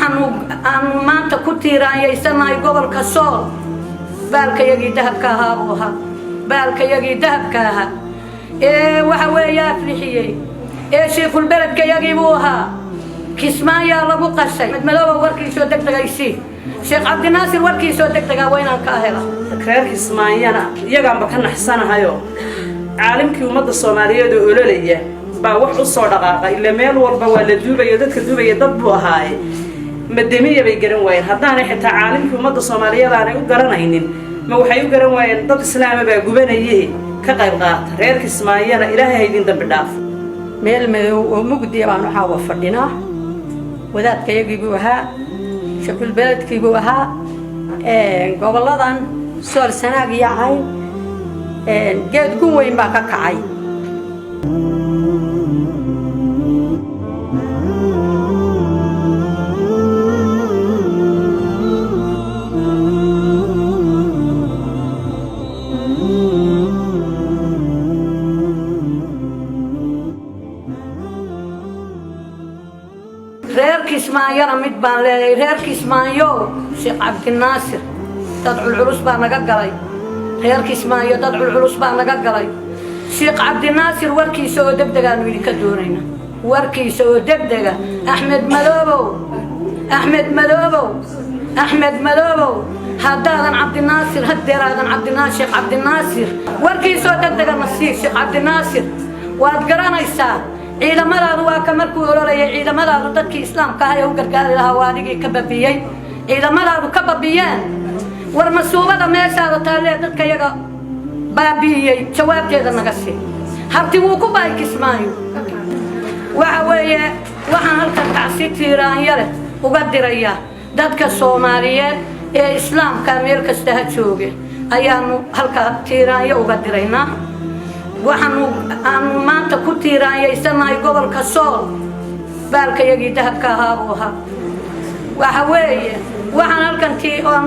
waxaanu maanta ku tiiraanyaysanahay gobolka Sool baalkayagii dahabka ahaa buu ahaa baalkayagii dahabka ahaa waxa weeye aflixiyey sheekul beledkayagii buu ahaa kismaayaa lagu qashay madmadooba warkiisoo degdegaysi sheekh cabdinaasir warkiisoo degdega waynaan ka hela reer kismaayana iyagaanba ka naxsanahayo caalimkii ummadda Soomaaliyeed oo ololaya baa wax u soo dhaqaaqay ila meel walba waa la duubayo dadka duubaya dad buu ahaaye madamiya bay garan waayeen haddaanay xitaa caalimkii ummadda Soomaaliyeed aanay u garanaynin ma waxay u garan waayeen dad islaam baa gubanayay ka qayb qaata reer kismaayana ilaahay haydin dambi dhaaf meel madow oo mugdi baan waxa fadhinaa wadaadkayagii buu ahaa shaqul beledkii buu ahaa goboladan Sool Sanaag iyo Cayn geed ku weyn baa ka kacay reer kismaayana mid baan leeyahay reer kismaayo sheekh cabdinaasir dad culculus baa naga galay reer kismaayo dad culculus baa naga galay sheekh cabdinaasir warkiisa oo degdeg aan wili ka doonayna warkiisa oo degdeg Axmed Madoobow haddaadan cabdinaasir haddeeraadan cabdinaasir sheekh cabdinaasir warkiisa oo degdeg nasiib sheekh cabdinaasir waad garanaysaa ciidamadaadu waa ka markuu ololaya ciidamadaadu dadkii islaamka ah ee u gargaari lahaa waadigii ka babiyay ciidamadaadu ka babiyeen war masuubada meeshaada taalee dadka iyaga baabiyay jawaabteeda naga sii habti wuu ku baay Kismaayo waxa weeye waxaan halkan tacsi tiiraanyale uga diraya dadka Soomaaliyeed ee islaamka meel kasta ha jooge ayaanu halka tiiraanyo uga diraynaa waxaanu maanta ku tiiraanyaysanahay gobolka Sool baalkayagii dahabka ahaa buu ahaa waxa weeye waxaan halkan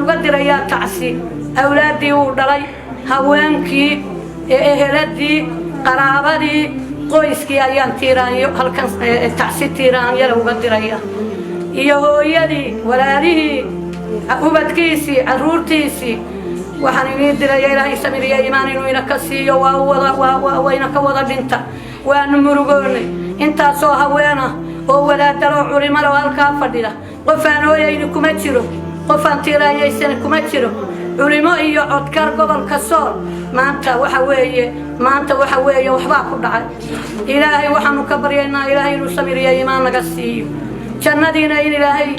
uga dirayaa tacsi awlaadii uu dhalay haweenkii eheladii qaraabadii qoyskii ayaan tiiraanyo halkan tacsi tiiraanyada uga diraya iyo hooyadii walaalihii ubadkiisii caruurtiisii waxaan idin diraya ilaahay samir iyo iimaan inuu ina ka siiyo wayna ka wada dhinta waanu murugoonay intaasoo haweena oo wadaadalo culimada halkaa fadhida qofaan hooyayni kuma jiro qofaan tiiraanyaysani kuma jiro culimo iyo codkar gobolka Sool maanta waxa weeye waxbaa ku dhacay ilaahay waxaanu ka baryaynaa ilaahay inuu samir iyo iimaan naga siiyo jannadiina in ilaahay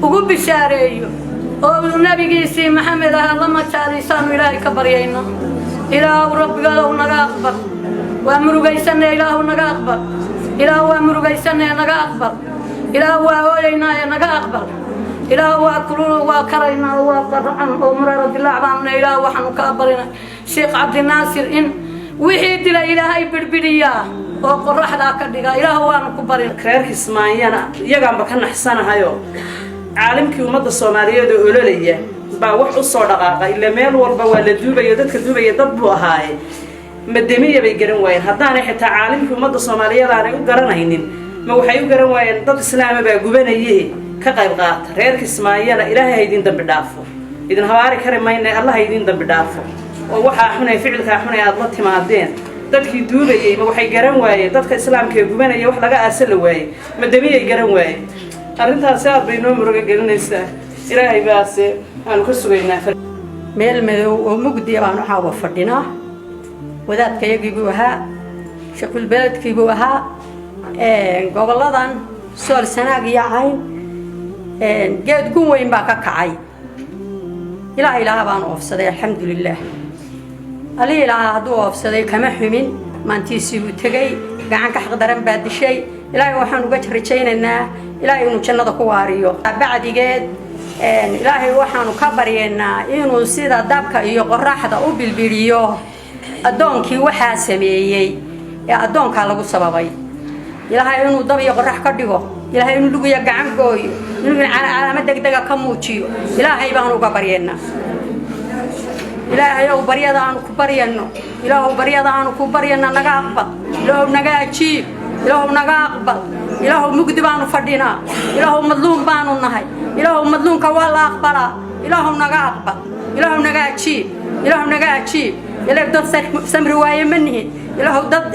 ugu bishaareeyo oo nabigiisii maxamed ah lama taalisaanu ilaahay ka baryayna ilaahu rabbiga naga aqbal waa murugaysanay ilaahu naga aqbal ilaahu waa murugaysanay naga aqbal ilaahu waa hooyaynaa naga aqbal ilaahu waa kulul waa karayna waa qarxan oo muraad dilaac baan ilaahu waxaanu ka barinay sheekh cabdinaasir in wixii dila ilaahay birbiriya oo qorraxda ka dhiga ilaahu waanu ku barin reer kismaayana iyagaanba ka naxsanahayo caalimkii ummadda Soomaaliyeed oo ololaya baa wax u soo dhaqaaqay ila meel walba waa la duubayo dadka duubaya dad buu ahaaye madamiya bay garan waayeen haddaanay xitaa caalimkii ummadda Soomaaliyeed aanay u garanaynin ma waxay u garan waayeen dad islaam baa gubanayay ka qayb qaata reer kismaayana ilaahay haydin dambi dhaafo idin hawaari kare maynay Allah haydin dambi dhaafo oo waxa xunay ficilka xunay aad la timaadeen dadkii duubayay ma waxay garan waayeen dadka islaamka ee gubanayay wax laga aasal waayay madamiya garan waayeen arrintaas aad bay noo muruga gelinaysaa ilaahay baase aanu ka sugaynaa meel madow oo mugdi baan waxa fadhinaa wadaadkayagii buu ahaa shaqul beledkii buu ahaa goboladan Sool Sanaag iyo Cayn geed ku weyn baa ka kacay ilaahay baan oofsaday alxamdulillah ilaahay hadduu oofsaday kama xumin maantiisii uu tagay gacan ka xaq daran baa dishay ilaahay waxaan uga rajaynaynaa ilaahay inuu jannada ku waariyo bacdigeed ilaahay waxaanu ka baryeynaa inuu sida dabka iyo qorraxda u bilbiliyo adoonkii waxaa sameeyay ee adoonka lagu sababay ilaahay inuu dab iyo qorrax ka dhigo ilaahay inuu lugu ya gacan gooyo inuu calaamad degdeg ka muujiyo ilaahay baan uga baryeynaa ilaahay oo baryadaan ku baryano ilaahu baryadaan ku baryana naga aqbal ilaahu naga ajiib ilaahu naga aqbal إلهو مقدبان فردنا إلهو مظلوم بانو النهي إلهو مظلوم كوالا أقبلا إلهو نقا أقبل إلهو نقا أتشيب إلهو نقا أتشيب إلهو ضد سمر واي منه إلهو ضد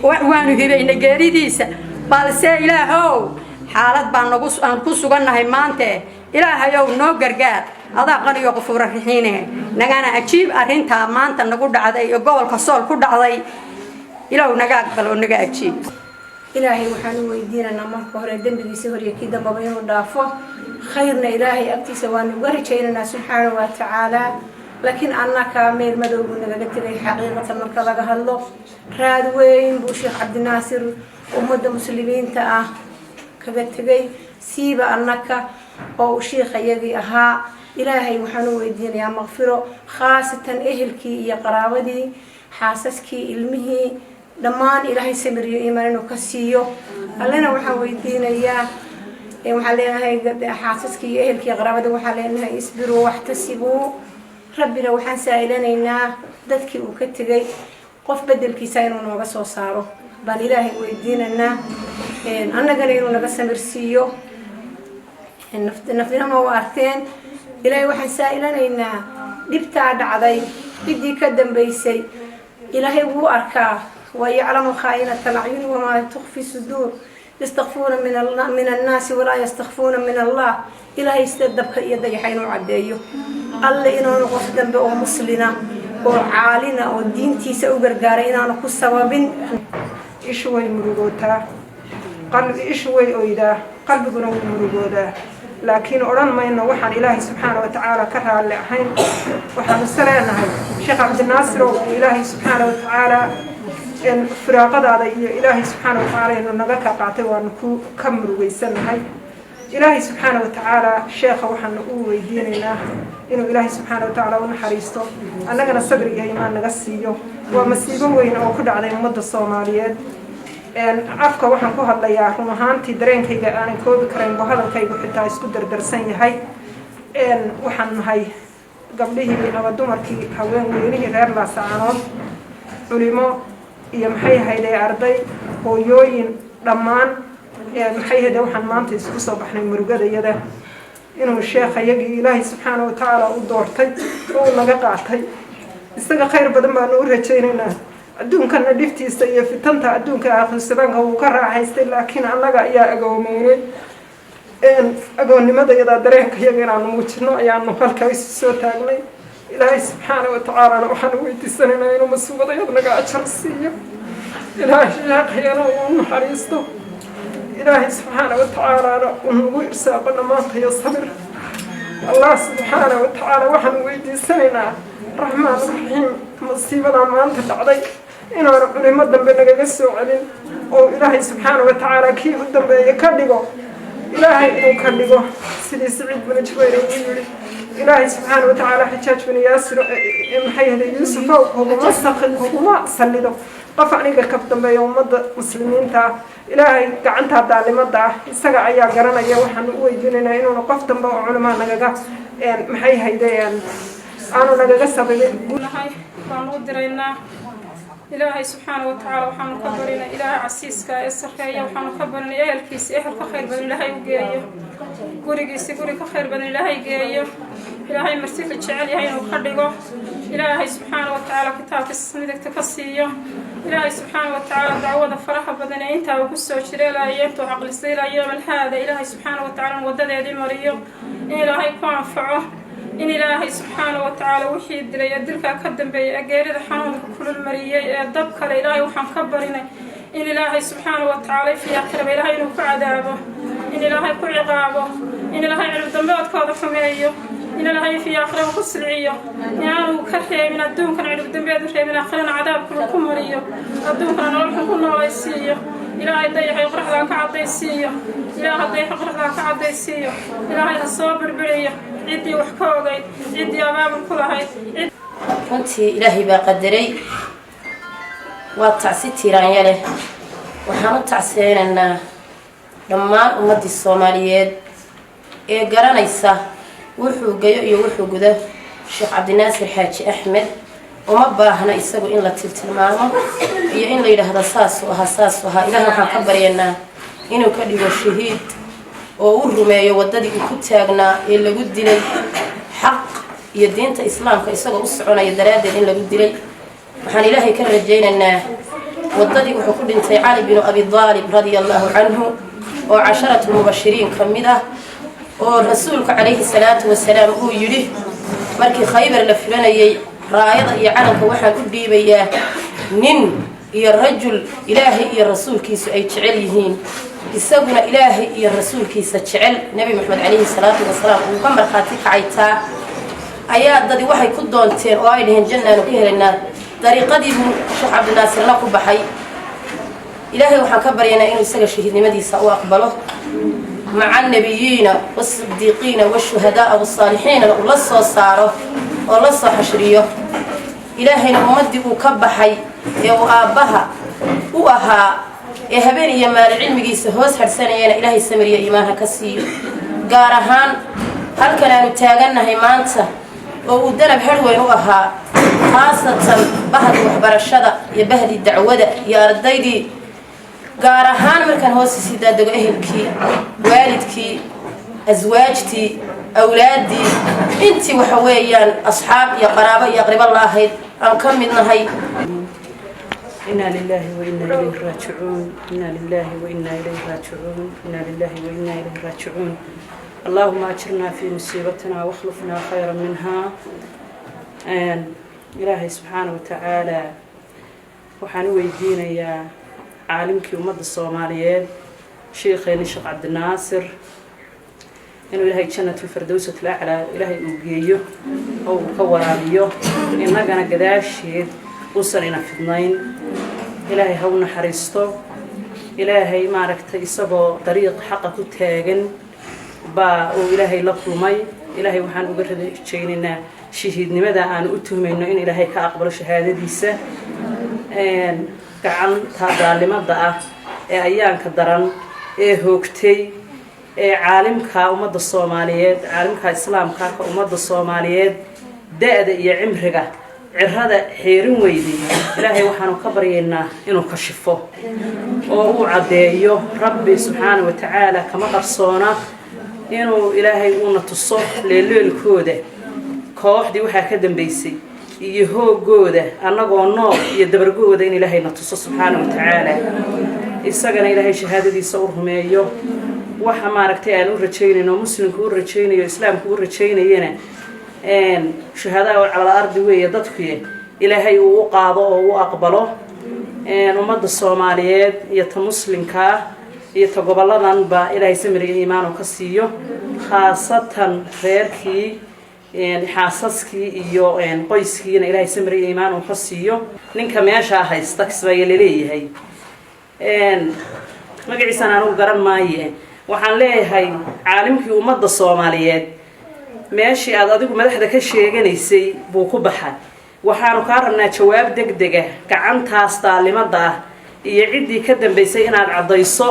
وانو هبين قريديسة بالسي إلهو حالات بان نقصو قلنا مانته إلهي يو نو قرقار هذا قال يغفور الرحيم نجانا أجيب أرنتا مانتا نقول عذي يقول كسول كل عذي إلهو نجا أقبل ونجا أجيب إلهي وحنو ويدينا نمر كهر الدم بيسهر يكيد ما بينه ضعفه خيرنا إلهي أبتي سوان ورجينا سبحانه وتعالى لكن أنا كامل مدعو نجت لي حقيقة من كذا هالله رادوين بوشيخ عبد الناصر ومد مسلمين تأه كجت جي سيب أنك أو شيخ يدي أها إلهي وحنو ويدينا يا مغفره خاصة أهلكي يا قراودي حاسسكي علمه دمان إلهي سمري إيمانه كسيو قالنا وحويدينا يا وحلينا هاي حاسسكي أهلكي يا قراودي وحلينا يصبروا واحتسبوا ربنا وحن سائلنا دتك وكتجي قف بدل كيسين ونوقص وصاروا بل إلهي ويدينا أنا قالين ونقص مرسيو نفدنا ما وارتين إلهي وحن سائلنا نبتعد عضي بدي كدم بيسي إلهي هو أركا ويعلم خائنة الأعين وما تخفي الصدور يستخفون من الناس ولا يستخفون من الله إلهي يستدبك يدي حين عديه الله إنه نقص ذنب ومسلنا وعالنا والدين تيسا وقرقارينا نقص سوابين إشوي مرغوتا قلب إشوي أيدا قلب قنو مرغوتا لكن أران ما إنه وحن إلهي سبحانه وتعالى كرها اللي أحين وحن السلام شيخ عبد الناصر إلهي سبحانه وتعالى إن فراقة هذا إلهي سبحانه وتعالى إنه نجاك قاطع ونكو كم رويسن هاي إلهي سبحانه وتعالى شيخ وحن قوي ديننا إنه إلهي سبحانه وتعالى ونحريسته أنا جنا صبري هاي ما نقصيه ومسيبه وين أو كده على مدة الصوماليات afka waxaan ku hadlayaa run ahaantii dareenkayga aanan koobi karayn oo hadalkaygu xitaa isku dardarsan yahay waxaan nahay gabdhihii ama dumarkii haween weynihii reer Laascaanood culimo iyo maxay ahaydee arday hooyooyin dhammaan maxay ahaydee waxaan maanta isku soo baxnay murugadayada inuu sheekhaygii Ilaahay subxaanahu wa ta'aala u doortay oo naga qaatay isaga khayr badan baan u rajaynaynaa adduunkan dhiftiisa iyo fitanta adduunka aakhirsadanka uu ka raaxaystay laakiin annaga ayaa agoomeeyay agoonnimadayada dareenkayaga inaanu muujino ayaanu halkaas soo taagnay ilaahay subxaanahu wa ta'aala waxaan weydiisanaynaa inuu masuubadayada naga ajar siiyo ilaahay sheekhaygana uu naxariisto ilaahay subxaanahu wa ta'aala uu nagu irsaaqo dhammaantayo sabir allah subxaanahu wa ta'aala waxaan weydiisanaynaa raxmaan raxiim masiibadan maanta dhacday inaanu culimo dambe nagaga soo celin oo ilaahay subxaanahu wa ta'aala kii u dambeeya ka dhigo ilaahay inuu ka dhigo sidii Saciid bin Jubayr uu yiri ilaahay subxaanahu wa ta'aala Xajaaj bin Yaasir maxay ahayd Yuusuf hoguma salido qof aniga ka dambeeya ummadda muslimiinta ilaahay gacanta daalimada isaga ayaa garanaya waxaan u weydiinaynaa inuu qof dambe oo culimo nagaga maxay ahaydeen أنا نجا سببين نهاي كانوا درينا إلهي سبحانه وتعالى وحنا كبرنا إلهي عسيس كأسرقية وحنا كبرنا إيه الكيس إيه الخير بدن إلهي وجايه قولي جيسي قولي كخير بدن إلهي جايه إلهي مرسيك الشعل هاي نخرجه إلهي سبحانه وتعالى كتاب السندك تكسيه إلهي سبحانه وتعالى دعوة فرحة بدن أنت وقصة وشريلا أيام عقل الصير أيام هذا إلهي سبحانه وتعالى ودد يدي مريم إلهي كون فعه إن إلهي سبحانه وتعالى وحيد لي يدلك أقدم بي أجارد حنون كل المريء دبك إلهي وحن كبرنا إن إلهي سبحانه وتعالى في آخر إلهي نوك عذابه إن إلهي كل عقابه إن إلهي على الدمات كذا حميه إن إلهي في آخر وكسرعيه يعني وكرهه من الدون كان على الدمات وشيء من آخرنا عذاب كل مريء الدون كان نروح كلنا ويسيه إلهي ضيح يقرح لك عطيسيه إلهي ضيح يقرح لك عطيسيه إلهي الصابر بريه عدي وحكوغي عدي أمام كلهاي runtii ilaahay baa qadaray waa tacsi tiiraanya leh waxaan u tacseenaynaa dhammaan ummadii Soomaaliyeed ee garanaysa wuxuu gayo iyo wuxuu gudo Sheekh Cabdinaasir Xaaji Axmed uma baahna isagu in la tilmaamo iyo in la yiraahdo saas oo ilaahay waxaan ka baryaynaa inuu ka dhigo shahiid oo u rumeeyo waddadii uu ku taagnaa ee lagu dilay xaq iyo diinta islaamka isagoo u soconaya daraaddeed in lagu dilay. waxaan ilaahay ka rajaynaynaa waddadii wuxuu ku dhintay cali binu abi aalib radia allahu canhu oo 10 mubashiriin ka mid ah oo rasuulka calayhi salaatu wasalaam uu yidhi markii khaybar la filanayay raayada iyo calanka waxaan u dhiibayaa nin iyo rajul ilaahay iyo rasuulkiisu ay jecel yihiin isaguna ilaahay iyo rasuulkiisa jecel nabi maxamed calayhi salaatu wasalaam uu ka markhaati kacaytaa ayaa dadii waxay ku doonteen oo ay dhaheen jannaanu ka helaynaa dariiqadii buu sheekh cabdinaasirna ku baxay. ilaahay waxaan ka baryaynaa inuu isaga shahiidnimadiisa u aqbalo maca annabiyiina waasidiiqiina washuhadaa wasaalixiina uu la soo saaro oo la soo xashriyo. ilaahayna ummaddii uu ka baxay ee uu aabbaha u ahaa ee habeen iyo maalin cilmigiisa hoos hadhsanayana ilaahay samiriya iimaanha ka siiyo. gaar ahaan halkan aanu taagannahay maanta oo uu danab harweyn u ahaa khaasatan bahdi waxbarashada iyo bahdi dacwada iyo ardaydii gaar ahaan markaan hoos sii daadego ehelkii waalidkii aswaajtii awlaaddii intii waxa weeyaan asxaab iyo qaraabo iyo aqribo la ahayd aan ka mid nahay. إنا لله وإنا إليه راجعون إنا لله وإنا إليه راجعون إنا لله وإنا إليه راجعون اللهم أجرنا في مصيبتنا واخلفنا خيرا منها. إلهي سبحانه وتعالى وحن ويدينا يا عالمك ومد الصوماليين شيخين الشيخ عبد الناصر إنه إلهي جنة الفردوس الأعلى إلهي أوجيه أو كورابيه إننا جنا قداش وصلنا في النين. إلهي هون حريستو إلهي ما ركت يسبو طريق حقك تاجن با وإلهي لطمي إلهي وحن أقرر شيئنا شهيد نمدا أن أتهم إنه إن إلهي كأقبل شهادة ديسة كعن هذا لمدة أيام كدران هوكتي عالم كأمد الصوماليات عالم كإسلام كأمد الصوماليات داء يعمرها هذا حيرين ويدي إلهي وحنا كبرينا إنه كشفه وهو عديه ربي سبحانه وتعالى كما قرصونا إنه إلهي ونتصف لليل كوده كواحد وحى كدم بيسي يهو جوده أنا قلنا يدبر جوده إن إلهي نتصف سبحانه وتعالى السجن إلهي شهادة دي صورهم أيه وح ما ركتي أنا ورجينا إنه مسلم كور رجينا وإسلام كور رجينا ينا شهادة على الأرض ويضطفيه إلهي وقاضه وأقبله ومد الصوماليات يتمسلم كا يتقبلنا با إلهي سمري إيمان وكسيه خاصة خيركي حاسسكي إيو قيسكي إلهي سمري إيمان وكسيه نك ماشى هيستكسب يلليه هي ما قعد سنة نقرن مايه وحن ليه هاي عالمك ومد الصوماليات ماشي أديكم مدحدا كشيغانيسay buu ku baxay waxaanu ka rabnaa jawaab degdeg ah gacantaas taalimada iyo cidii ka dambeysay inaad cadayso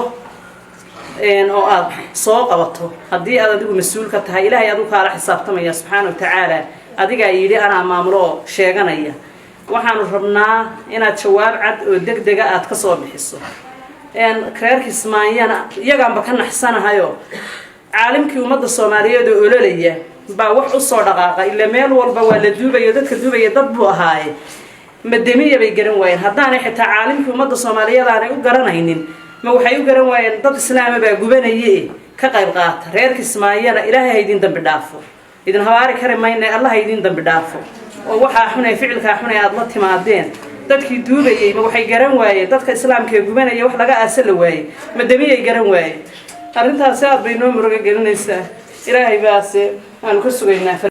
oo aad soo qabato hadii aad adigu mas'uul ka tahay ilaahay adigu ka xisaabtamaya subhanahu wa ta'ala adiga yiri ana maamulo sheeganaya waxaanu rabnaa inaad jawaab cad oo degdeg ah aad ka soo bixiso khayrka Ismaayana iyaga ka naxsanahayo caalimkii umada Soomaaliyeed oo ololaya ba wax u soo dhaqaaqay ila meel walba waa la duubayo dadka duubaya dad buu ahaay madamiya bay garan waayeen hadaan xitaa caalimkii umada Soomaaliyeed aanay u garanaynin ma waxay u garan waayeen dad islaam baa gubanayay ka qayb qaata reerka Ismaayana ilaahay idin dambi dhaafo idin hawaari karimayna Allah idin dambi dhaafo oo waxa xunay ficilka xunay aad la timaadeen dadkii duubayay ma waxay garan waayeen dadka islaamka ee gubanaya wax laga aasal waayay madamiya garan waayeen arrintaas aad bay noo muruga gelinaysaa ilaahay baase aan ku sugaynaa